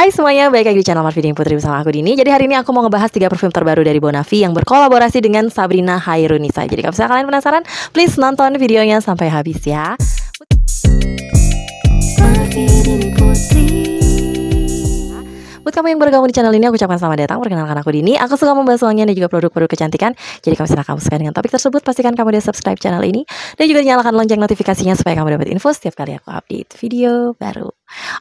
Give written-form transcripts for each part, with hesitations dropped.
Hai semuanya, balik lagi di channel Marvidin Putri bersama aku Dini. Jadi hari ini aku mau ngebahas 3 parfum terbaru dari Bonafide yang berkolaborasi dengan Sabrina Hairunisa. Jadi kalau misalnya kalian penasaran, please nonton videonya sampai habis ya. Buat kamu yang baru gabung di channel ini, aku ucapkan selamat datang. Perkenalkan aku Dini. Aku suka membahas wangian dan juga produk-produk kecantikan. Jadi kalau misalnya kamu suka dengan topik tersebut, pastikan kamu udah subscribe channel ini dan juga nyalakan lonceng notifikasinya supaya kamu dapat info setiap kali aku update video baru.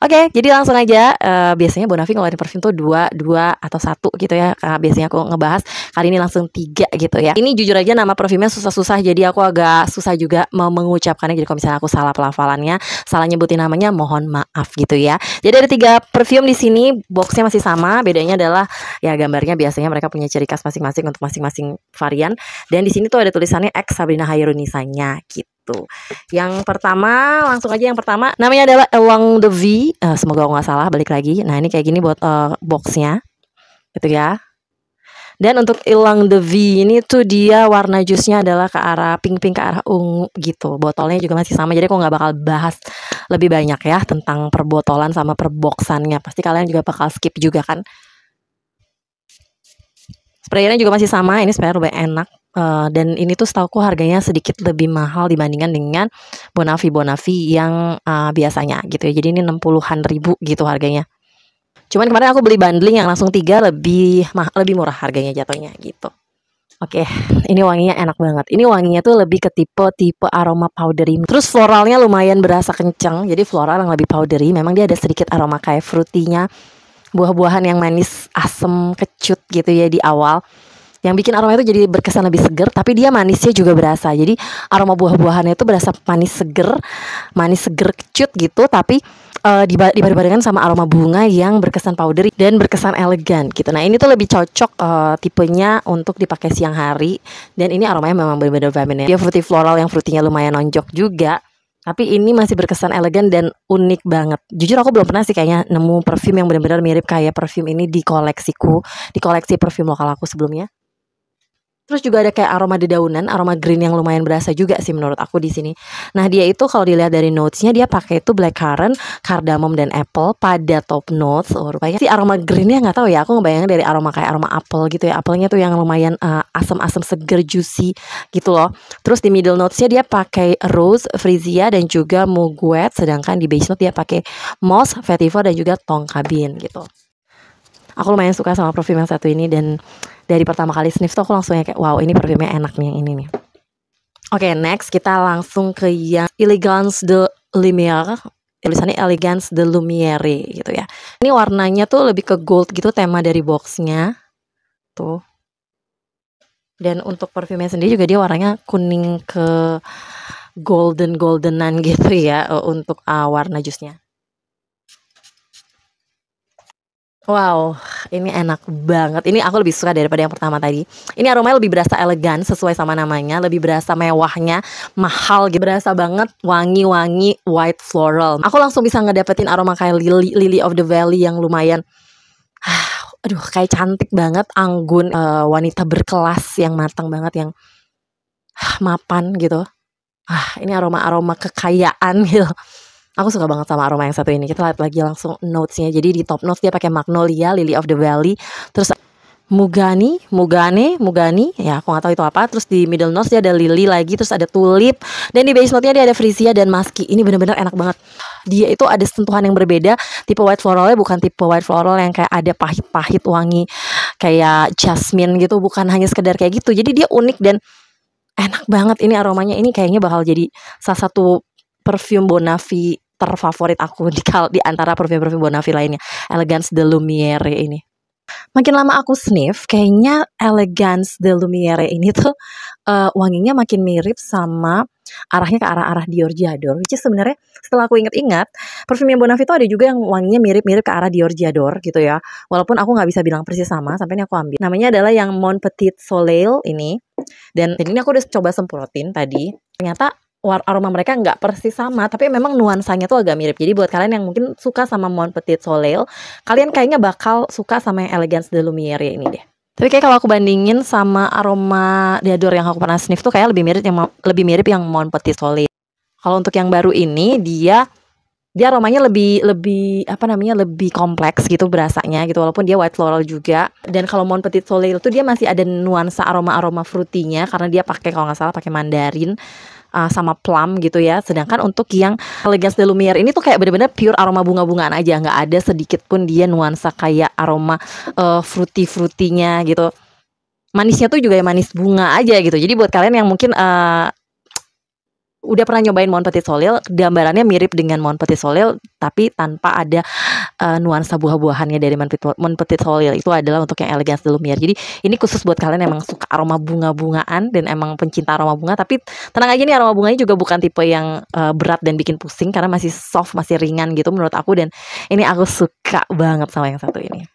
Oke, jadi langsung aja. Biasanya Bonafide ngeluarin parfum tuh 2 atau 1 gitu ya. Biasanya aku ngebahas, kali ini langsung 3 gitu ya. Ini jujur aja nama parfumnya susah-susah, jadi aku agak susah juga mau mengucapkannya. Jadi kalau misalnya aku salah pelafalannya, salah nyebutin namanya, mohon maaf gitu ya. Jadi ada 3 parfum di sini, boxnya masih sama. Bedanya adalah ya gambarnya biasanya mereka punya ciri khas masing-masing untuk masing-masing varian. Dan di sini tuh ada tulisannya X Sabrina Hairunisanya gitu. Yang pertama, langsung aja yang pertama, namanya adalah Along the V. Semoga aku nggak salah, balik lagi. Nah ini kayak gini buat boxnya, gitu ya. Dan untuk Along the V ini tuh dia warna jusnya adalah ke arah pink-pink, ke arah ungu gitu. Botolnya juga masih sama, jadi aku nggak bakal bahas lebih banyak ya tentang perbotolan sama perboxannya. Pasti kalian juga bakal skip juga kan. Sprayernya juga masih sama, ini sprayer lebih enak. Dan ini tuh setauku harganya sedikit lebih mahal dibandingkan dengan Bonafide yang biasanya gitu ya. Jadi ini 60-an ribu gitu harganya. Cuman kemarin aku beli bundling yang langsung 3 lebih murah harganya jatuhnya gitu. Oke, ini wanginya enak banget. Ini wanginya tuh lebih ke tipe aroma powdery. Terus floralnya lumayan berasa kenceng. Jadi floral yang lebih powdery. Memang dia ada sedikit aroma kayak fruity-nya, buah-buahan yang manis, asem, kecut gitu ya di awal. Yang bikin aroma itu jadi berkesan lebih seger, tapi dia manisnya juga berasa. Jadi aroma buah-buahannya itu berasa manis seger kecut gitu, tapi dibandingkan sama aroma bunga yang berkesan powdery dan berkesan elegan gitu. Nah ini tuh lebih cocok tipenya untuk dipakai siang hari. Dan ini aromanya memang benar-benar feminine. Dia fruity floral yang fruitynya lumayan nonjok juga. Tapi ini masih berkesan elegan dan unik banget. Jujur aku belum pernah sih kayaknya nemu parfum yang benar-benar mirip kayak parfum ini di koleksiku, di koleksi parfum lokal aku sebelumnya. Terus juga ada kayak aroma dedaunan, aroma green yang lumayan berasa juga sih menurut aku di sini. Nah dia itu kalau dilihat dari notesnya, dia pakai itu blackcurrant, cardamom dan apple pada top notes. Rupanya si aroma greennya nggak tahu ya. Aku ngebayangin dari aroma kayak aroma apple gitu ya. Apelnya tuh yang lumayan asam-asam seger juicy gitu loh. Terus di middle notesnya dia pakai rose, freesia dan juga mugwort. Sedangkan di base note dia pakai moss, vetiver dan juga tonka bean gitu. Aku lumayan suka sama parfum yang satu ini dan dari pertama kali sniff tuh aku langsung kayak wow, ini parfumnya enak nih yang ini nih. Oke, next kita langsung ke yang Elegance de Lumière. Tulisannya Elegance de Lumière gitu ya. Ini warnanya tuh lebih ke gold gitu, tema dari boxnya tuh. Dan untuk parfumnya sendiri juga dia warnanya kuning ke goldenan gitu ya untuk warna jusnya. Wow, ini enak banget. Ini aku lebih suka daripada yang pertama tadi. Ini aromanya lebih berasa elegan sesuai sama namanya, lebih berasa mewahnya, mahal gitu. Berasa banget wangi-wangi white floral. Aku langsung bisa ngedapetin aroma kayak lily of the valley yang lumayan aduh kayak cantik banget, anggun, wanita berkelas yang matang banget, yang mapan gitu. Ini aroma-aroma kekayaan gitu. Aku suka banget sama aroma yang satu ini. Kita lihat lagi langsung notesnya. Jadi di top notes dia pakai magnolia, lily of the valley, terus mugani, ya aku nggak tahu itu apa. Terus di middle notes dia ada lily lagi, terus ada tulip, dan di base note-nya dia ada freesia dan musky. Ini benar-benar enak banget. Dia itu ada sentuhan yang berbeda. Tipe white floralnya bukan tipe white floral yang kayak ada pahit-pahit wangi kayak jasmine gitu, bukan hanya sekedar kayak gitu. Jadi dia unik dan enak banget ini aromanya. Ini kayaknya bakal jadi salah satu parfum Bonafide terfavorit aku di antara parfum-parfum Bonafide lainnya. Elegance de Lumière ini. Makin lama aku sniff, kayaknya Elegance de Lumière ini tuh wanginya makin mirip sama arahnya ke arah Dior J'adore. Which is sebenarnya setelah aku ingat-ingat, parfum yang Bonafide tuh ada juga yang wanginya mirip-mirip ke arah Dior J'adore gitu ya. Walaupun aku nggak bisa bilang persis sama, sampai ini aku ambil. Namanya adalah yang Mon Petit Soleil ini. Dan ini aku udah coba semprotin tadi. Ternyata aroma mereka nggak persis sama, tapi memang nuansanya tuh agak mirip. Jadi buat kalian yang mungkin suka sama Mon Petit Soleil, kalian kayaknya bakal suka sama yang Elegance de Lumière ini deh. Tapi kayak kalau aku bandingin sama aroma Dior yang aku pernah sniff tuh kayak lebih mirip yang Mon Petit Soleil. Kalau untuk yang baru ini dia Dia aromanya lebih lebih apa namanya, lebih kompleks gitu berasanya gitu, walaupun dia white floral juga. Dan kalau Mon Petit Soleil itu dia masih ada nuansa aroma-aroma fruity-nya karena dia pakai kalau nggak salah pakai mandarin sama plum gitu ya. Sedangkan untuk yang Elegance de Lumière ini tuh kayak bener-bener pure aroma bunga-bungaan aja, nggak ada sedikit pun dia nuansa kayak aroma fruity-fruity-nya gitu. Manisnya tuh juga ya manis bunga aja gitu. Jadi buat kalian yang mungkin udah pernah nyobain Mon Petit Soleil, gambarannya mirip dengan Mon Petit Soleil tapi tanpa ada nuansa buah-buahannya dari Mon Petit Soleil. Itu adalah untuk yang Elegance de Lumière. Jadi ini khusus buat kalian yang emang suka aroma bunga-bungaan dan emang pencinta aroma bunga. Tapi tenang aja nih, aroma bunganya juga bukan tipe yang berat dan bikin pusing karena masih soft, masih ringan gitu menurut aku. Dan ini aku suka banget sama yang satu ini.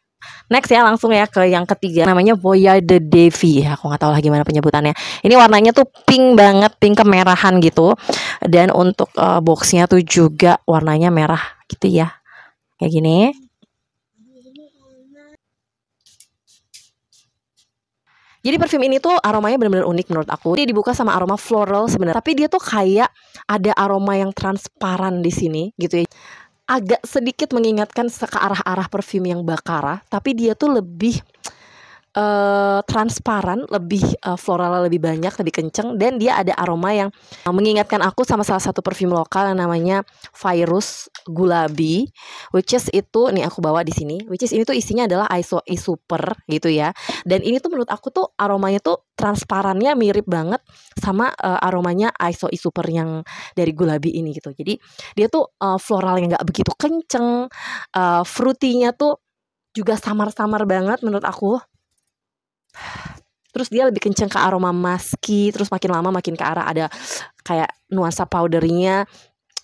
Next ya, langsung ya ke yang ketiga, namanya Voyage de Davy. Aku nggak tahu lah gimana penyebutannya. Ini warnanya tuh pink banget, pink kemerahan gitu. Dan untuk boxnya tuh juga warnanya merah gitu ya, kayak gini. Jadi parfum ini tuh aromanya benar-benar unik menurut aku. Dia dibuka sama aroma floral sebenarnya, tapi dia tuh kayak ada aroma yang transparan di sini gitu ya. Agak sedikit mengingatkan ke arah-arah parfum yang Baccarat, tapi dia tuh lebih transparan, lebih floral, lebih banyak, lebih kenceng, dan dia ada aroma yang mengingatkan aku sama salah satu parfum lokal yang namanya Virus Gulabi, which is itu nih aku bawa di sini, which is ini tuh isinya adalah ISO super gitu ya. Dan ini tuh menurut aku tuh aromanya tuh transparannya mirip banget sama aromanya ISO super yang dari Gulabi ini gitu. Jadi dia tuh floralnya nggak begitu kenceng, fruity-nya tuh juga samar-samar banget menurut aku. Terus dia lebih kenceng ke aroma musky, terus makin lama makin ke arah ada kayak nuansa powdernya.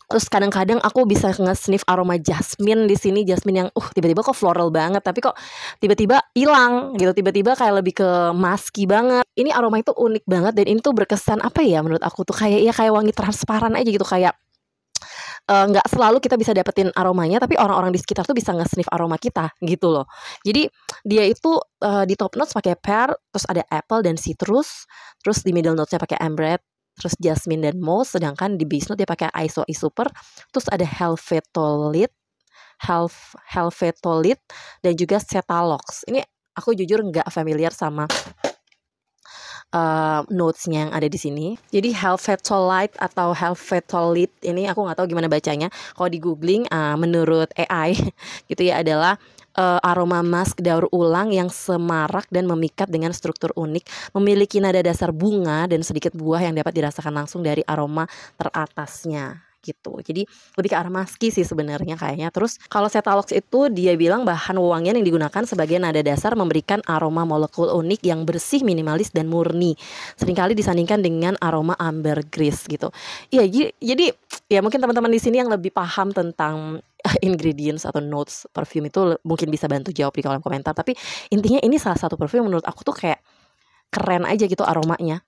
Terus kadang-kadang aku bisa nge-sniff aroma jasmine di sini, jasmine yang tiba-tiba kok floral banget, tapi kok tiba-tiba hilang gitu, tiba-tiba kayak lebih ke musky banget. Ini aroma itu unik banget dan ini tuh berkesan apa ya menurut aku tuh kayak wangi transparan aja gitu, kayak nggak selalu kita bisa dapetin aromanya, tapi orang-orang di sekitar tuh bisa nge-sniff aroma kita gitu loh. Jadi dia itu di top notes pakai pear, terus ada apple dan citrus, terus di middle notes-nya pakai amber, terus jasmine dan moss, sedangkan di base note dia pakai ISO super, terus ada helvetolit dan juga Cephalox. Ini aku jujur nggak familiar sama notes-nya yang ada di sini. Jadi helvetolite atau helvetolit ini aku nggak tahu gimana bacanya. Kalau di googling menurut AI gitu ya adalah aroma mask daur ulang yang semarak dan memikat dengan struktur unik, memiliki nada dasar bunga dan sedikit buah yang dapat dirasakan langsung dari aroma teratasnya gitu. Jadi lebih ke arah musky sih sebenarnya kayaknya. Terus kalau Cephalox itu dia bilang bahan wewangian yang digunakan sebagai nada dasar memberikan aroma molekul unik yang bersih, minimalis dan murni. Seringkali disandingkan dengan aroma ambergris gitu. Iya, jadi ya mungkin teman-teman di sini yang lebih paham tentang ingredients atau notes perfume itu mungkin bisa bantu jawab di kolom komentar. Tapi intinya ini salah satu perfume menurut aku tuh kayak keren aja gitu aromanya.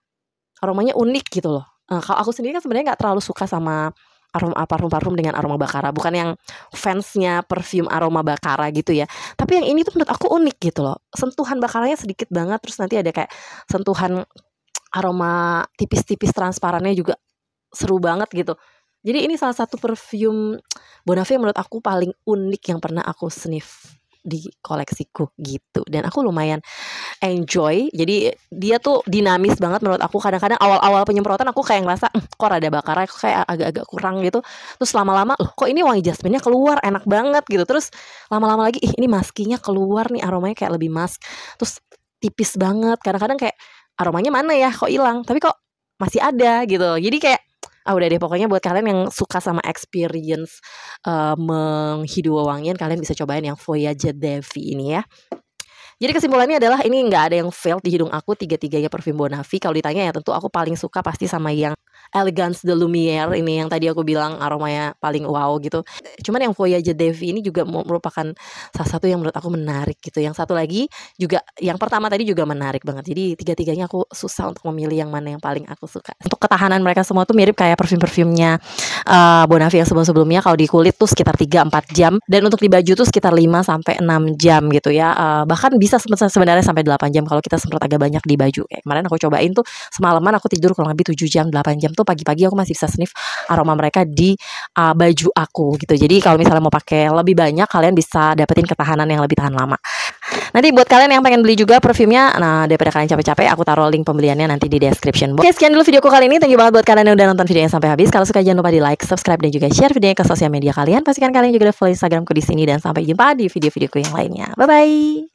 Aromanya unik gitu loh. Kalau aku sendiri kan sebenarnya nggak terlalu suka sama aroma parfum dengan aroma Baccarat, bukan yang fansnya perfume aroma Baccarat gitu ya. Tapi yang ini tuh menurut aku unik gitu loh. Sentuhan Baccaratnya sedikit banget, terus nanti ada kayak sentuhan aroma tipis-tipis transparannya juga seru banget gitu. Jadi ini salah satu perfume Bonafé menurut aku paling unik yang pernah aku sniff di koleksiku gitu. Dan aku lumayan enjoy. Jadi dia tuh dinamis banget menurut aku. Kadang-kadang awal-awal penyemprotan aku kayak ngerasa kok rada Baccarat, kayak agak-agak kurang gitu. Terus lama-lama loh kok ini wangi jasminnya keluar, enak banget gitu. Terus lama-lama lagi ini maskinya keluar nih, aromanya kayak lebih mask. Terus tipis banget. Kadang-kadang kayak aromanya mana ya, kok hilang, tapi kok masih ada gitu. Jadi kayak udah deh, pokoknya buat kalian yang suka sama experience menghidu wewangian, kalian bisa cobain yang Voyage de Davy ini ya. Jadi kesimpulannya adalah ini nggak ada yang fail di hidung aku, tiga-tiganya parfum Bonafé. Kalau ditanya ya tentu aku paling suka pasti sama yang Elegance de Lumière ini yang tadi aku bilang aromanya paling wow gitu. Cuman yang Voyage de Davy ini juga merupakan salah satu yang menurut aku menarik gitu. Yang satu lagi juga, yang pertama tadi juga menarik banget. Jadi tiga-tiganya aku susah untuk memilih yang mana yang paling aku suka. Untuk ketahanan mereka semua tuh mirip kayak parfum-parfumnya Bonafé yang sebelum-sebelumnya. Kalau di kulit tuh sekitar 3-4 jam, dan untuk di baju tuh sekitar 5-6 jam gitu ya. Bahkan bisa sebenarnya sampai 8 jam kalau kita semprot agak banyak di baju. Kayak kemarin aku cobain tuh semalaman aku tidur kurang lebih 7 jam 8 jam tuh pagi-pagi aku masih bisa sniff aroma mereka di baju aku gitu. Jadi kalau misalnya mau pakai lebih banyak, kalian bisa dapetin ketahanan yang lebih tahan lama. Nanti buat kalian yang pengen beli juga perfumnya, nah daripada kalian capek-capek, aku taruh link pembeliannya nanti di description box. Oke, sekian dulu videoku kali ini. Thank you banget buat kalian yang udah nonton videonya sampai habis. Kalau suka jangan lupa di like, subscribe, dan juga share videonya ke sosial media kalian. Pastikan kalian juga udah follow Instagramku di sini, dan sampai jumpa di video-videoku yang lainnya. Bye bye.